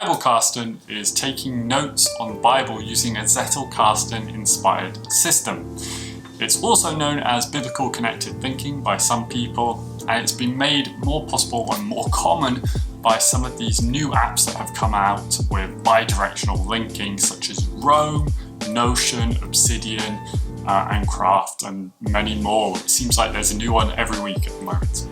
Biblekasten is taking notes on the Bible using a Zettelkasten inspired system. It's also known as biblical connected thinking by some people, and it's been made more possible and more common by some of these new apps that have come out with bi-directional linking, such as Rome, Notion, Obsidian, and Craft, and many more. It seems like there's a new one every week at the moment.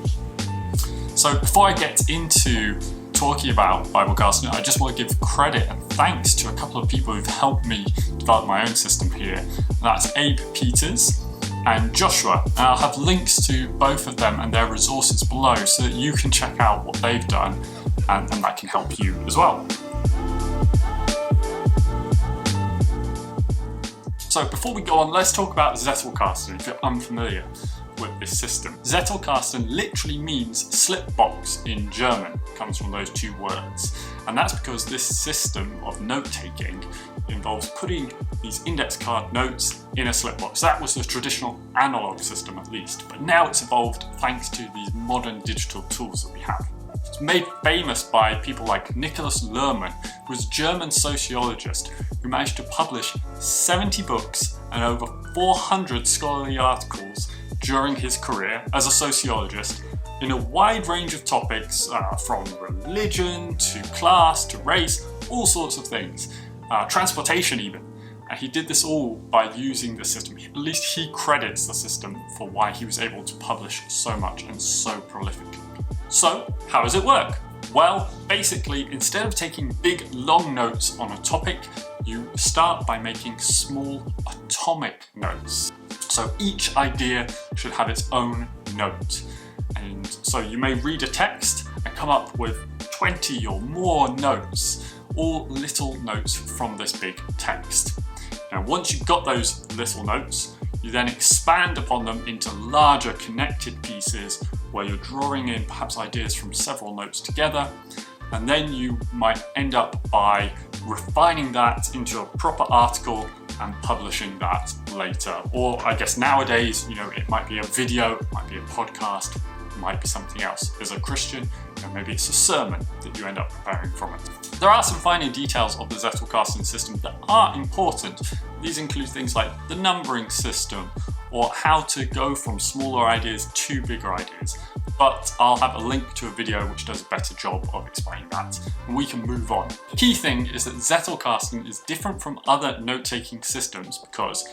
So before I get into talking about Biblekasten, I just want to give credit and thanks to a couple of people who've helped me develop my own system here. That's Abe Peters and Joshua, and I'll have links to both of them and their resources below so that you can check out what they've done and that can help you as well. So before we go on, let's talk about Zettelkasten if you're unfamiliar with this system. Zettelkasten literally means slip box in German. It comes from those two words. And that's because this system of note-taking involves putting these index card notes in a slip box. That was the traditional analog system at least, but now it's evolved thanks to these modern digital tools that we have. It's made famous by people like Niklas Luhmann, who was a German sociologist who managed to publish 70 books and over 400 scholarly articles during his career as a sociologist in a wide range of topics, from religion to class to race, all sorts of things, transportation even. And he did this all by using the system. At least he credits the system for why he was able to publish so much and so prolifically. So, how does it work? Well, basically, instead of taking big, long notes on a topic, you start by making small, atomic notes. So each idea should have its own note. And so you may read a text and come up with 20 or more notes, all little notes from this big text. Now, once you've got those little notes, you then expand upon them into larger connected pieces where you're drawing in perhaps ideas from several notes together, and then you might end up by refining that into a proper article and publishing that later. Or I guess nowadays, it might be a video, it might be a podcast, it might be something else. As a Christian, maybe it's a sermon that you end up preparing from it. There are some finer details of the Zettelkasten system that are important. These include things like the numbering system or how to go from smaller ideas to bigger ideas. But I'll have a link to a video which does a better job of explaining that, and we can move on. The key thing is that Zettelkasten is different from other note-taking systems because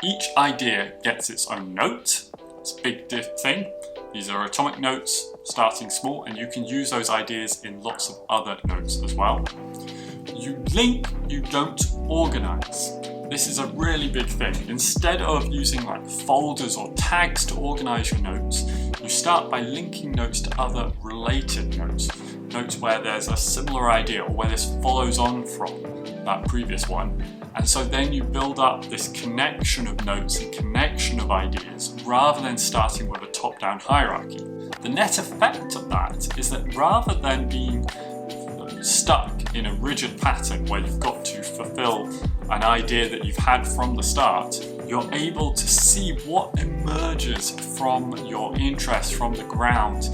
each idea gets its own note. It's a big thing. These are atomic notes, starting small, and you can use those ideas in lots of other notes as well. You link, you don't organize. This is a really big thing. Instead of using folders or tags to organize your notes, you start by linking notes to other related notes. Notes where there's a similar idea or where this follows on from that previous one. And so then you build up this connection of notes and connection of ideas rather than starting with a top-down hierarchy. The net effect of that is that rather than being stuck in a rigid pattern where you've got to fulfill an idea that you've had from the start, you're able to see what emerges from your interest from the ground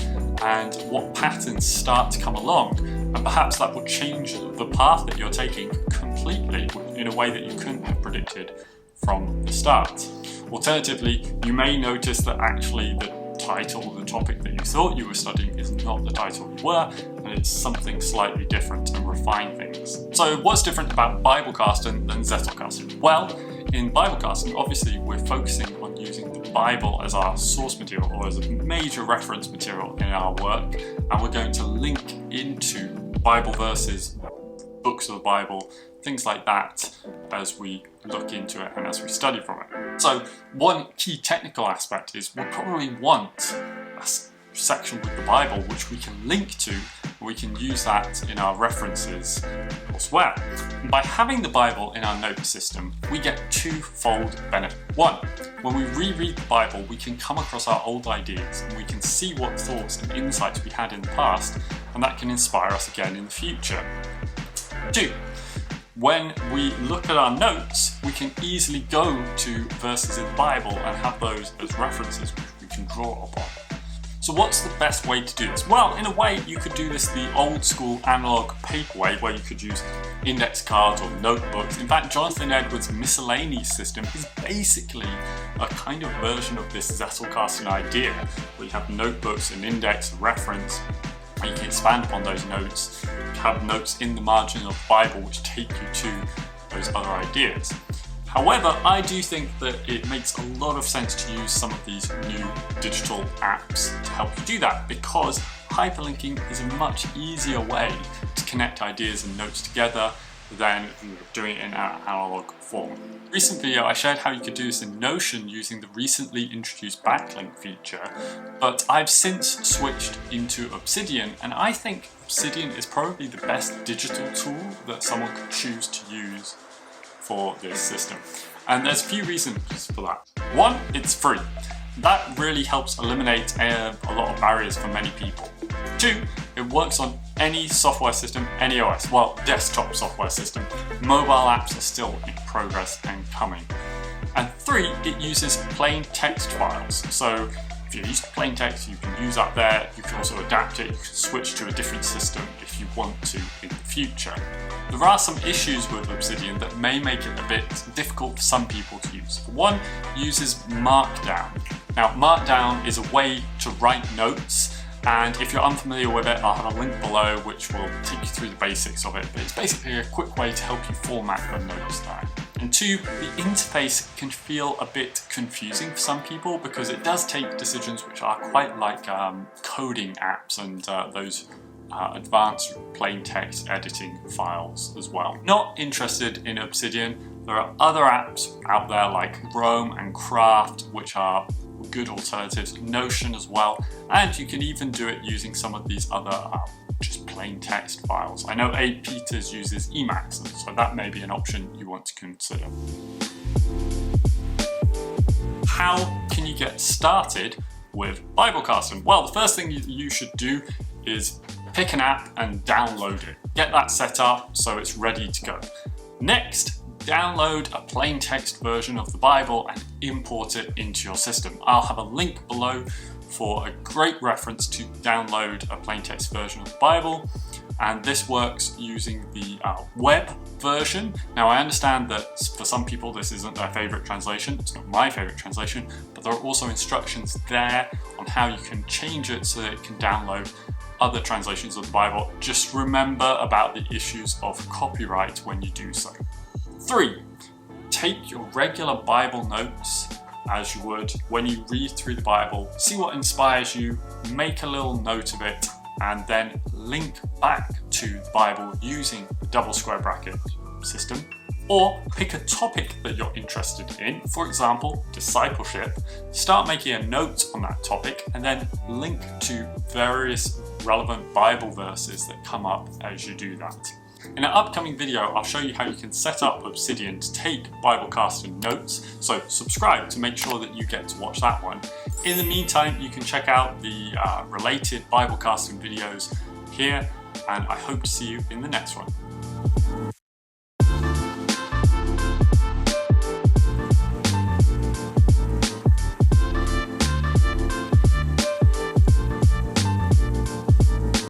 and what patterns start to come along. And perhaps that will change the path that you're taking completely in a way that you couldn't have predicted from the start. Alternatively, you may notice that actually the title, the topic that you thought you were studying is not the title you were, and it's something slightly different and refine things. So what's different about Biblekasten than Zettelkasten? Well, in Biblekasten, obviously we're focusing on using the Bible as our source material or as a major reference material in our work, and we're going to link into Bible verses, books of the Bible, things like that as we look into it and as we study from it. So one key technical aspect is we'll probably want a section with the Bible which we can link to, and we can use that in our references elsewhere. And by having the Bible in our note system, we get twofold benefit. One, when we reread the Bible, we can come across our old ideas and we can see what thoughts and insights we had in the past, and that can inspire us again in the future. Two, when we look at our notes, we can easily go to verses in the Bible and have those as references which we can draw upon. So what's the best way to do this? Well, in a way, you could do this the old school analog paper way, where you could use index cards or notebooks. In fact, Jonathan Edwards' miscellany system is basically a kind of version of this Zettelkasten idea, where you have notebooks, an index, a reference, and you can expand upon those notes. You have notes in the margin of the Bible which take you to those other ideas. However, I do think that it makes a lot of sense to use some of these new digital apps to help you do that, because hyperlinking is a much easier way to connect ideas and notes together than doing it in an analog form. Recent video I shared how you could do this in Notion using the recently introduced backlink feature, but I've since switched into Obsidian, and I think Obsidian is probably the best digital tool that someone could choose to use for this system. And there's a few reasons for that. One, it's free. That really helps eliminate a lot of barriers for many people. Two, it works on any software system, any OS, well, desktop software system. Mobile apps are still in progress and coming. And three, it uses plain text files. So if you're used to plain text, you can use that there. You can also adapt it. You can switch to a different system if you want to in the future. There are some issues with Obsidian that may make it a bit difficult for some people to use. One, it uses Markdown. Now, Markdown is a way to write notes, and if you're unfamiliar with it, I'll have a link below which will take you through the basics of it, but it's basically a quick way to help you format your notes there. And two, the interface can feel a bit confusing for some people because it does take decisions which are quite like coding apps and those advanced plain text editing files as well. Not interested in Obsidian, there are other apps out there like Chrome and Craft which are good alternatives, Notion as well, and you can even do it using some of these other just plain text files. I know A. Peters uses Emacs, so that may be an option you want to consider. How can you get started with Biblekasten? Well, the first thing you should do is pick an app and download it. Get that set up so it's ready to go. Next, download a plain text version of the Bible and import it into your system. I'll have a link below for a great reference to download a plain text version of the Bible, and this works using the web version. Now, I understand that for some people this isn't their favorite translation, it's not my favorite translation, but there are also instructions there on how you can change it so that it can download other translations of the Bible. Just remember about the issues of copyright when you do so. 3, take your regular Bible notes as you would when you read through the Bible, see what inspires you, make a little note of it, and then link back to the Bible using the double square bracket system. Or pick a topic that you're interested in, for example, discipleship, start making a note on that topic, and then link to various relevant Bible verses that come up as you do that. In an upcoming video, I'll show you how you can set up Obsidian to take Biblekasten notes, so subscribe to make sure that you get to watch that one. In the meantime, you can check out the related Biblekasten videos here, and I hope to see you in the next one.